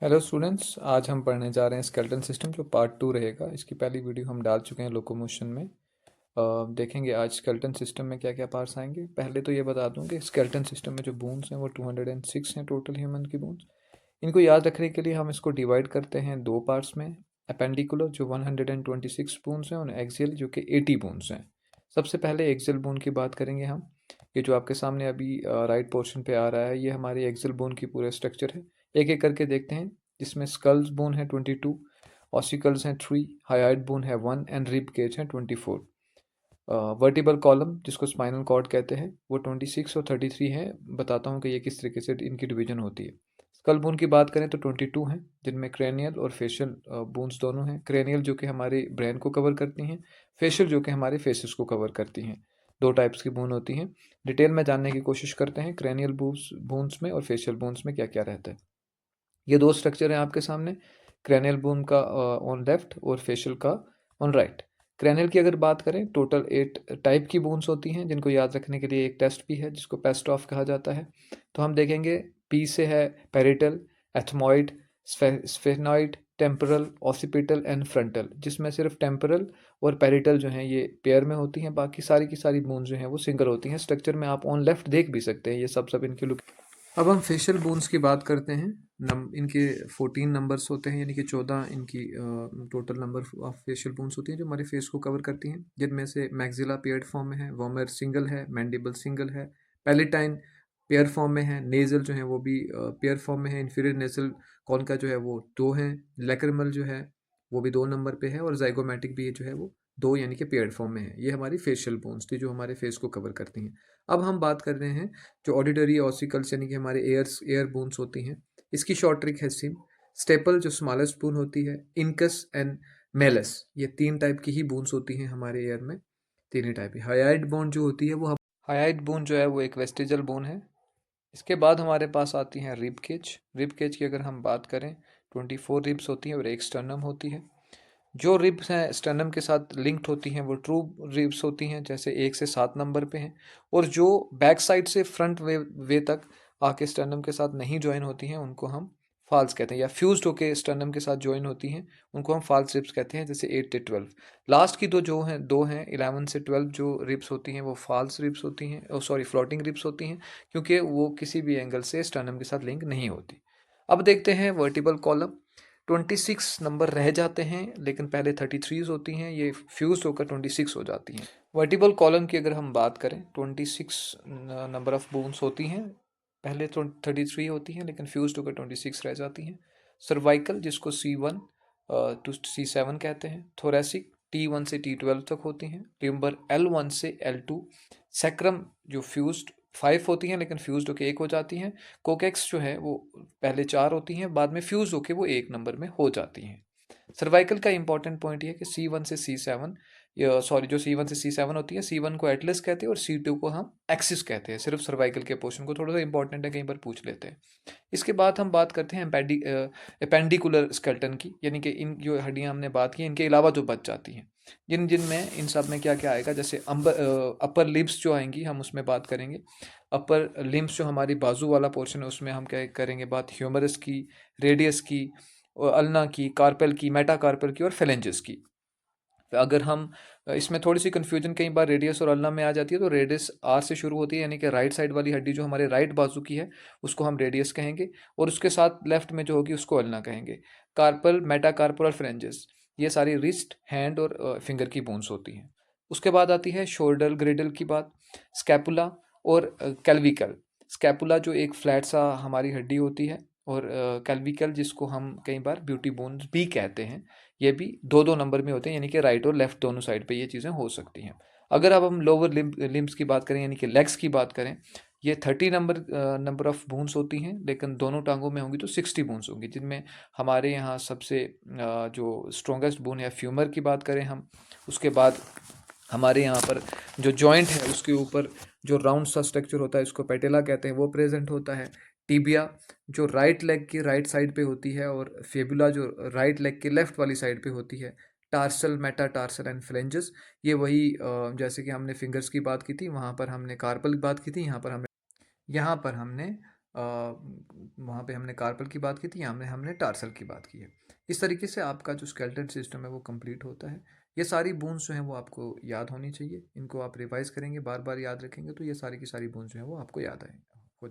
Hello students, आज हम पढ़ने जा रहे हैं स्केलेटन सिस्टम जो पार्ट 2 रहेगा। इसकी पहली वीडियो हम डाल चुके हैं लोकोमोशन में। देखेंगे आज स्केलेटन सिस्टम में क्या क्या पार्ट्स आएंगे। पहले तो ये बता दूं कि स्केलेटन सिस्टम में जो बोन्स हैं वो 206 हैं टोटल ह्यूमन की बोन्स। इनको याद रखने के लिए हम इसको डिवाइड करते हैं दो पार्ट्स में। अपेंडिकुलर जो 126 बोन्स हैं और एक्सियल जो कि 80 बोन्स हैं। सबसे पहले एक्सियल बोन की बात करेंगे हम। ये जो आपके सामने अभी राइट पोर्शन पे आ रहा है, ये हमारी एक्सियल बोन की पूरा स्ट्रक्चर है। एक एक करके देखते हैं। जिसमें स्कल्स बोन है 22, ऑसिकल्स हैं 3, हाइड बोन है 1 एंड रिब केज है 24। वर्टिबल कॉलम जिसको स्पाइनल कॉर्ड कहते हैं वो 26 और 33 है। बताता हूँ कि ये किस तरीके से इनकी डिवीजन होती है। स्कल बोन की बात करें तो 22 हैं, जिनमें क्रेनियल और फेशियल बोन्स दोनों हैं। क्रेनियल जो कि हमारे ब्रेन को कवर करती हैं, फेशियल जो कि हमारे फेसेस को कवर करती हैं। दो टाइप्स की बोन होती हैं। डिटेल में जानने की कोशिश करते हैं क्रेनियल बोन्स में और फेशियल बोन्स में क्या क्या रहता है। ये दो स्ट्रक्चर हैं आपके सामने, क्रैनियल बोन का ऑन लेफ्ट और फेशियल का ऑन राइट। क्रैनियल की अगर बात करें, टोटल 8 टाइप की बोन्स होती हैं, जिनको याद रखने के लिए एक टेस्ट भी है जिसको पेस्टॉफ कहा जाता है। तो हम देखेंगे, पी से है parietal, ethmoid, sphenoid, temporal, occipital and frontal, जिसमें सिर्फ टेम्पोरल और पेरिटल जो हैं ये पेयर में होती हैं। बाकी सारी की सारी बोन्स जो हैं वो सिंगल होती हैं। स्ट्रक्चर में आप ऑन लेफ्ट देख भी सकते हैं, ये सब इनकी लुक। अब हम फेशियल बोन्स की बात करते हैं। इनके 14 नंबर्स होते हैं, यानी कि 14 इनकी total number of facial bones होती हैं जो हमारे फेस को कवर करती हैं। जिनमें से मैक्सिला पेयर्ड फॉर्म में है, वोमर सिंगल है, मैंडिबल सिंगल है, पैलेटाइन पेयर फॉर्म में है, नेजल जो है वो भी पेयर फॉर्म में है, इन्फीरियर नेजल कॉन जो है वो दो है, लैक्रिमल जो है वो भी 2 नंबर पे है, और जाइगोमेटिक भी जो है वो दो यानी कि पेयर्ड फॉर्म में है। ये हमारी फेशियल बोन्स थी जो हमारे फेस को कवर करती हैं। अब हम बात कर रहे हैं जो ऑडिटरी ऑसिकल्स यानी कि हमारे एयर बोन्स होती हैं। इसकी शॉर्ट ट्रिक है सिम। स्टेपल जो स्मॉलेस्ट बोन होती है, इनकस एंड मेलस, ये 3 टाइप की ही बोन्स होती हैं हमारे एयर में। तीन ही टाइप की। हाइड बोन जो होती है वो हाइड बोन जो है वो एक वेस्टिजल बोन है। इसके बाद हमारे पास आती हैं रिब केज। रिब केज की अगर हम बात करें, 24 रिब्स होती हैं और एक स्टर्नम होती है। जो रिब्स हैं स्टर्नम के साथ लिंक्ड होती हैं वो ट्रू रिब्स होती हैं, जैसे 1 से 7 नंबर पे हैं। और जो बैक साइड से फ्रंट वे तक आके स्टर्नम के साथ नहीं ज्वाइन होती हैं उनको हम फॉल्स कहते हैं, या फ्यूज्ड होके स्टर्नम के साथ ज्वाइन होती हैं उनको हम फॉल्स रिब्स कहते हैं, जैसे 8 से 12। लास्ट की दो हैं 11 से 12, जो रिब्स होती हैं वो फॉल्स रिब्स होती हैं, सॉरी फ्लोटिंग रिब्स होती हैं, क्योंकि वो किसी भी एंगल से स्टर्नम के साथ लिंक नहीं होती। अब देखते हैं वर्टिबल कॉलम। 26 नंबर रह जाते हैं, लेकिन पहले 33 होती हैं, ये फ्यूज होकर 26 हो जाती हैं। वर्टिबल कॉलम की अगर हम बात करें, 26 नंबर ऑफ बोन्स होती हैं। पहले तो 33 होती हैं लेकिन फ्यूज होकर 26 रह जाती हैं। सर्वाइकल जिसको C1 टू C7 कहते हैं। थोरेसिक T1 से T12 तक होती हैं। टिम्बर L1 से L2। सैक्रम जो फ्यूज्ड 5 होती हैं लेकिन फ्यूज्ड होकर 1 हो जाती हैं। कोकेक्स जो है वो पहले 4 होती हैं, बाद में फ्यूज होके वो 1 नंबर में हो जाती हैं। सर्वाइकल का इंपॉर्टेंट पॉइंट ये है कि C1 से C7, सॉरी जो C1 से C7 होती है, C1 को एटलस कहते हैं और C2 को हम एक्सिस कहते हैं। सिर्फ सर्वाइकल के पोर्शन को, थोड़ा सा इंपॉर्टेंट है, कहीं पर पूछ लेते हैं। इसके बाद हम बात करते हैं एपेंडिकुलर स्केलेटन की, यानी कि इन जो हड्डियां हमने बात की इनके अलावा जो बच जाती हैं, जिनमें इन सब में क्या क्या आएगा। जैसे अपर लिब्स जो आएंगी हम उसमें बात करेंगे। अपर लिम्स जो हमारी बाजू वाला पोर्शन है उसमें हम क्या करेंगे बात, ह्यूमरस की, रेडियस की, और अल्ना की, कार्पेल की, मेटाकार्पल की और फेलेंजेस की। अगर हम इसमें थोड़ी सी कन्फ्यूजन कई बार रेडियस और अल्ना में आ जाती है, तो रेडियस आर से शुरू होती है, यानी कि राइट साइड वाली हड्डी जो हमारे राइट बाजू की है उसको हम रेडियस कहेंगे, और उसके साथ लेफ्ट में जो होगी उसको अल्ना कहेंगे। कार्पल, मेटाकार्पल और फ्रेंजेस, ये सारी रिस्ट, हैंड और फिंगर की बोन्स होती हैं। उसके बाद आती है शोल्डर ग्रेडल की बात, स्कैपुला और कैल्विकल। स्कैपुला जो एक फ्लैट सा हमारी हड्डी होती है, और कैल्विकल जिसको हम कई बार ब्यूटी बोन्स भी कहते हैं, ये भी 2-2 नंबर में होते हैं, यानी कि राइट और लेफ्ट दोनों साइड पे ये चीज़ें हो सकती हैं। अगर अब हम लोअर लिम्स की बात करें, यानी कि लेग्स की बात करें, ये 30 नंबर ऑफ बोन्स होती हैं, लेकिन दोनों टांगों में होंगी तो 60 बोन्स होंगी, जिनमें हमारे यहाँ सबसे जो स्ट्रॉन्गेस्ट बोन है फ्यूमर की बात करें हम। उसके बाद हमारे यहाँ पर जो जॉइंट है उसके ऊपर जो राउंड सा स्ट्रक्चर होता है उसको पेटेला कहते हैं, वो प्रेजेंट होता है। टिबिया जो राइट लेग की राइट साइड पे होती है, और फेबुला जो राइट लेग की लेफ्ट वाली साइड पे होती है। Tarsal, Meta tarsal and flanges, ये वही जैसे कि हमने फिंगर्स की बात की थी वहाँ पर हमने कार्पल की बात की थी, यहाँ पर हमने वहाँ पे हमने कार्पल की बात की थी, यहाँ में हमने टार्सल की बात की है। इस तरीके से आपका जो स्केलेटन सिस्टम है वो कंप्लीट होता है। ये सारी बोन्स जो हैं वो आपको याद होनी चाहिए, इनको आप रिवाइज करेंगे, बार बार याद रखेंगे तो ये सारी की सारी बोन्स जो हैं वो आपको याद आएंगे।